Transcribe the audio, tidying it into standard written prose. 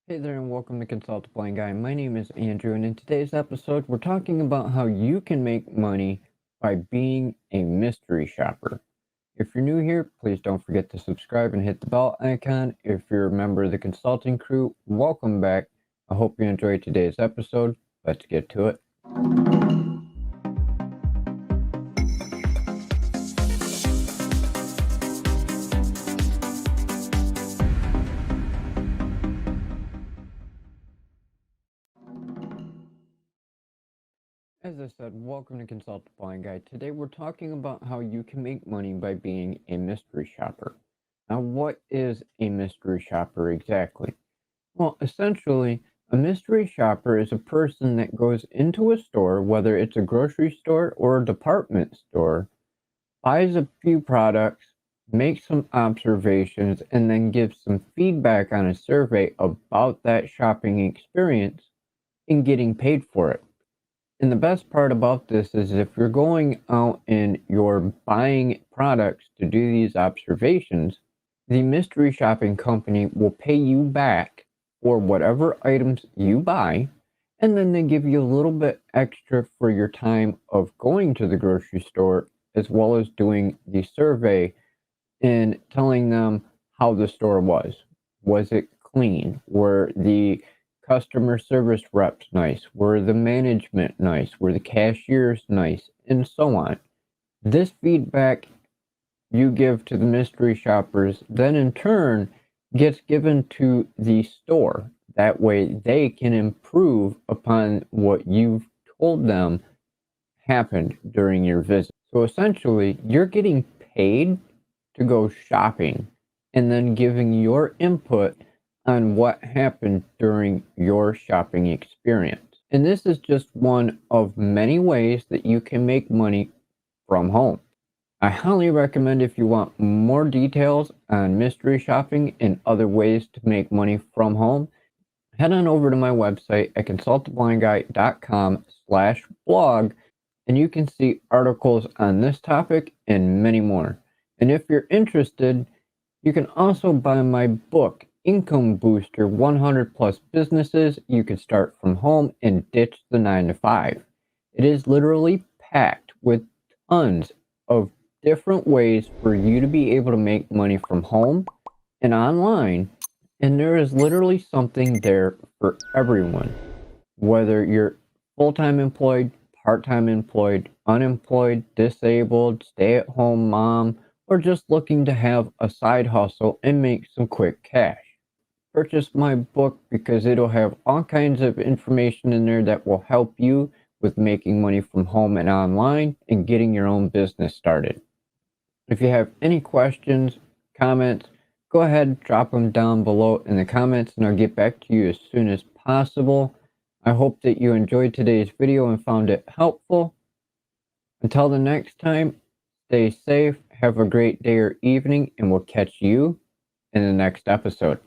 Hey there and welcome to Consult the Blind Guy. My name is Andrew, and in today's episode we're talking about how you can make money by being a mystery shopper. If you're new here, please don't forget to subscribe and hit the bell icon. If you're a member of the consulting crew, welcome back. I hope you enjoyed today's episode. Let's get to it. As I said, welcome to Consult the Blind Guy. Today we're talking about how you can make money by being a mystery shopper. Now, what is a mystery shopper exactly? Well, essentially, a mystery shopper is a person that goes into a store, whether it's a grocery store or a department store, buys a few products, makes some observations, and then gives some feedback on a survey about that shopping experience and getting paid for it. And the best part about this is if you're going out and you're buying products to do these observations, the mystery shopping company will pay you back for whatever items you buy, and then they give you a little bit extra for your time of going to the grocery store, as well as doing the survey and telling them how the store was. Was it clean? Were the customer service reps nice? Were the management nice? Were the cashiers nice? And so on. This feedback you give to the mystery shoppers then in turn gets given to the store. That way they can improve upon what you've told them happened during your visit. So essentially, you're getting paid to go shopping and then giving your input on what happened during your shopping experience. And this is just one of many ways that you can make money from home. I highly recommend, if you want more details on mystery shopping and other ways to make money from home, head on over to my website at consulttheblindguy.com/blog, and you can see articles on this topic and many more. And if you're interested, you can also buy my book, Income Booster: 100 Plus Businesses You Can Start From Home and Ditch the 9 to 5. It is literally packed with tons of different ways for you to be able to make money from home and online, and there is literally something there for everyone. Whether you're full-time employed, part-time employed, unemployed, disabled, stay-at-home mom, or just looking to have a side hustle and make some quick cash. Purchase my book because it'll have all kinds of information in there that will help you with making money from home and online and getting your own business started. If you have any questions, comments, go ahead, drop them down below in the comments and I'll get back to you as soon as possible. I hope that you enjoyed today's video and found it helpful. Until the next time, stay safe, have a great day or evening, and we'll catch you in the next episode.